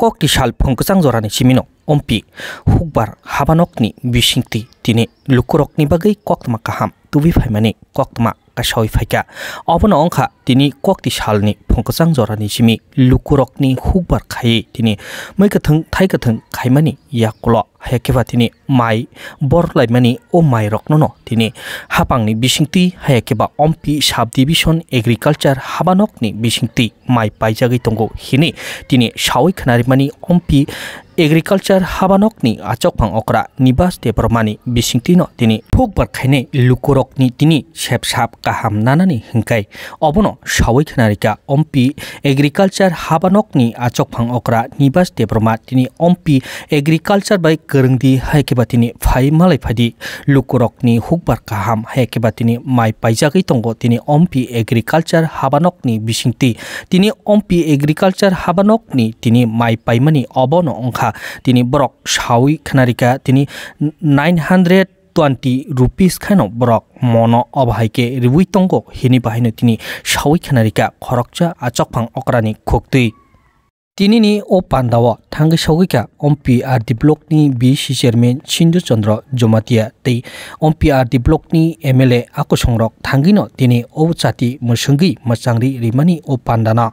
kokti sal phongkachang jorani chimino ompi hukbar habanokni bisingti tini lukurokni bagai koktma kaham tubi phaimani koktma kasoi phaika obono ongkha tini kokti salni phongkachang jorani chimi lukurokni hukbar khai tini maikathang thaikathang khaimani yakulo hayakeba tini mai borlaimani o mai roknono tini hapangni bisingti hayakeba ompi sub division agriculture habanokni bisingti mai paijagai tongo hini tini sawi khanarimani ompi agriculture habanokni achokphang okra nibas debromani bisingtino tini phukbar khaine lukurokni tini sepsap kaham nanani hingkai obono sawi khanarika ompi agriculture habanokni achokphang okra nibas debroma tini ompi agriculture bai kerengdi haikeba tini phai malai phadi lukurokni hukbar kaham haikeba tini mai paijagai tongo tini ompi agriculture habanokni bisingti tini ompi agriculture habanokni tini mai paimani obono ongkha tini borok sawi khanarika tini 920 rupees khano borok mono obhaike ribui tongo hini bahino tini sawi khanarika khorokcha achokphang okrani khoktui tini ni o pandawa thangi sogika OMPRD block ni BC chairman Chindu Chandra Jomatia tei OMPRD block ni MLA akosongrok thangino tini o chati musungi machangri rimani o pandana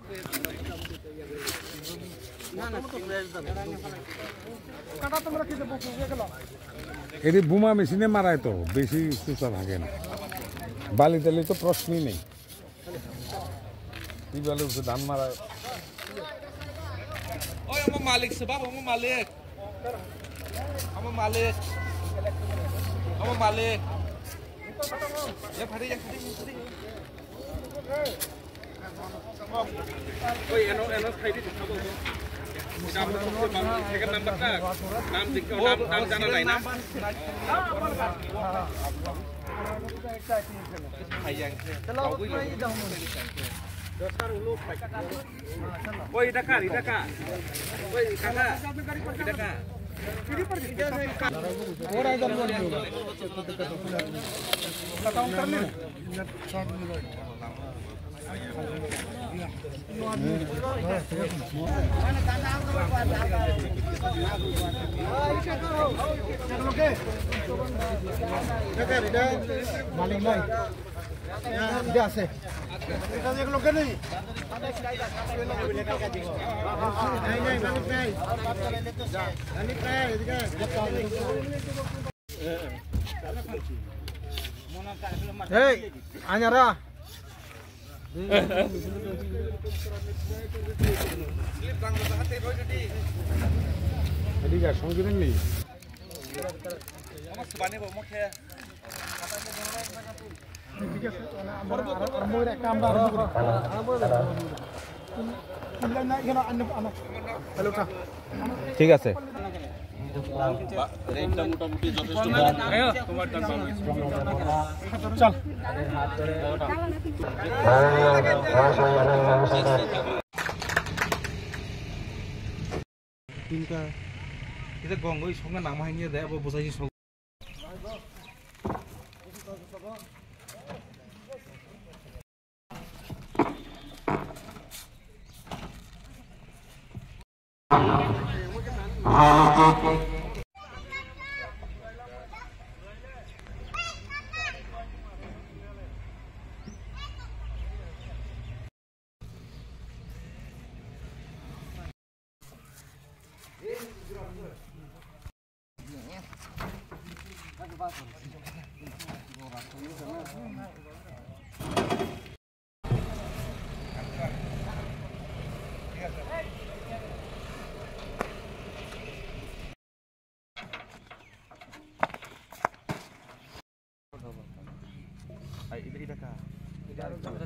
এটি বোমা মেশিনে মারায় তো বেশি সুসা থাকে না বালি টালি তো প্রশ্নই নেই কি বলে ধান মারায় ওই আমার মালিক সবাব আমার মালিক আমার মালিক আমার মালিক এ ফাড়ি ওই এনো এনো খাইদি দেখাবো নাম সেকেন্ড নাম্বারটা নাম দেখো নাম জানা নাই না ভাইয়াং চলো ওই দাও দশার হলো ওই টাকা ওই কাকা ওই টাকা और इधर बोल दो काउंट कर ले मालिक नहीं इधर से এটা দেখলো কেন नहीं এই আনারা এদিকে সঙ্গে নেই আমার সুবানে মুখে ঠিক আছে আর মোর একটা আমরা ঠিক আছে রেটটা মোটামুটি যথেষ্ট চল তিনটা এটা গঙ্গই সঙ্গে নাম হাইনিয়ে দেয় আবার বোঝাইছি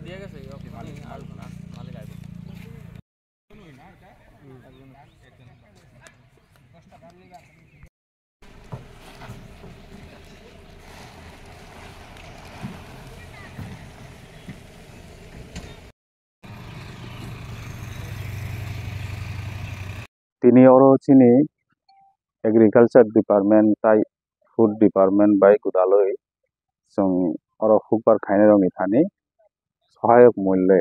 দিয়ে গেছে মালিক আসবে Tini oro chini agriculture department tai food department by kudaloi song oro hukbar khaine rongi thani সহায়ক মূল্যে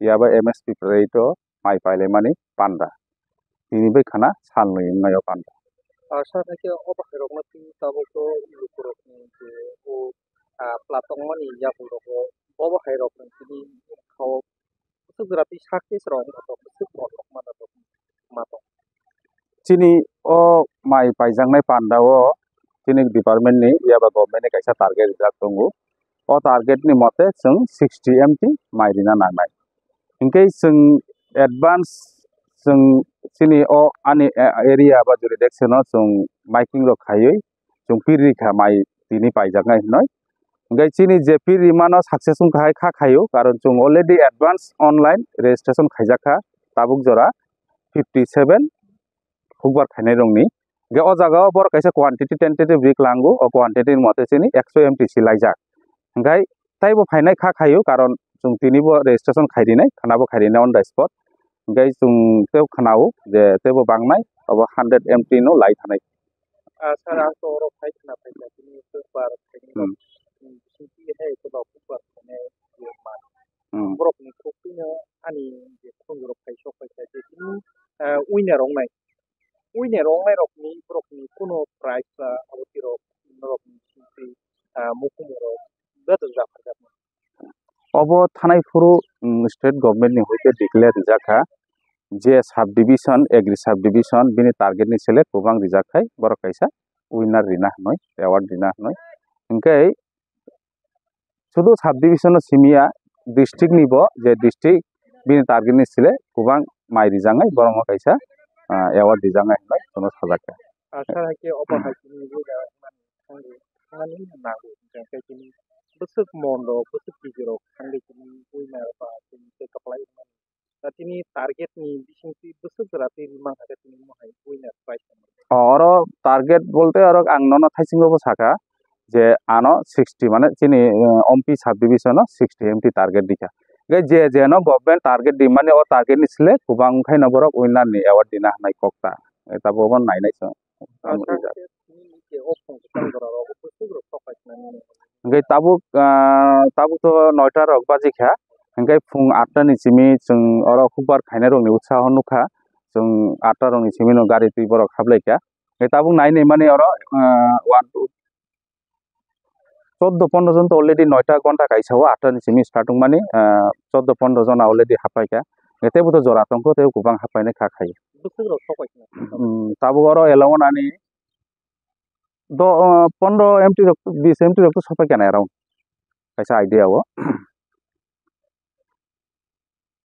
ইয়াবা MSP rate mai paile mani panda tini bai khana salni nayo panda Sa থেকে অবহেরক না তিনি তাবো লুকুরক যে ও প্লাটং মানি ইয়াবুরক অবহেরক তিনি খাও সুগ্রাপি সাকিস রং তো সুগ্রক মানা তো মাতো chini o mai paijangnai panda o chini department ni yaba government ni kaisa target rijak tongo o target ni mote chung 60 MT mai rina nangnai hingke chung advance chung chini o ani area ba jurisdiction o chung miking rok khaioi chung piri kha mai tini paijaknai hnoi hingke chini je piri mano successful khai kha khaio karon chung already advance online registration khaijakha tabuk jora 57 hukbar khainai rongni ge o jaga bor kaisa quantity tentative rik lango o quantity ni mote chini 100 MT silaijak hingkai taibo phainai kha khaio karon chung tini bo registration khairinai khanabo khairinai on the spot hingkai chung teu khanao je tebo bangnai obo 100 MT no lai thanai সারা তো ওর fight না fight তিনি super তিনি city হে তো বা super মানে মান Brock ni kokino ani je khonjoro phaisok phaisa je tini winner rong nai rok ni brok ni kono price aboti rok rok ni sinti mukumoro beto jafarja obo thanai furu state government ni hoite declare rijakha je sub division agri sub division bini target ni sele kubang rijakhai bor kaisa winner rina hnoi award rina hnoi hingkai শুধু sub division সিমিয়া district নিব যে district বিনি target ni sele kubang mai rijangai borong kaisa award rijangai hnoi kono sajaka সারা ke অবহাই তিনি বুঝা মানে মানে নাগো যাকে তিনি বসুক মন্ড বসুক বিজরো খাঙ্গে তিনি উইনার বা তিনি কাপলাই তিনি টার্গেট ni বিসিংতি বসুক রাতে রিমা হাতে তিনি মহাই winner prize oro target bolte oro ang nono thaisingo bo saka je ano 60 mane chini ompi sub division 60 MT target dikha je no government target di mane o target ni sile kubang khai na borok winner ni award dina nai kokta eta bo bon nai nai so ngai tabuk to 9 ta rok baji kha ngai phung 8 ta ni chimi chung oro khukbar khainai rok ni utsaho nukha chung 8 ta rok ni chimi no gari tui borok khablai kha ngai tabuk nai nei mane oro 14-15 জন তো already 9টা ঘন্টা কাইছাও 8টা ni chimi starting mani 14-15 জন already হাপাইকা এতেবো তো জরাতংক তেও কুবাং হাপাইনে খা খাই তাবো oro elawon ani 15 MT 20 MT rok to sapai kana around kaisa idea o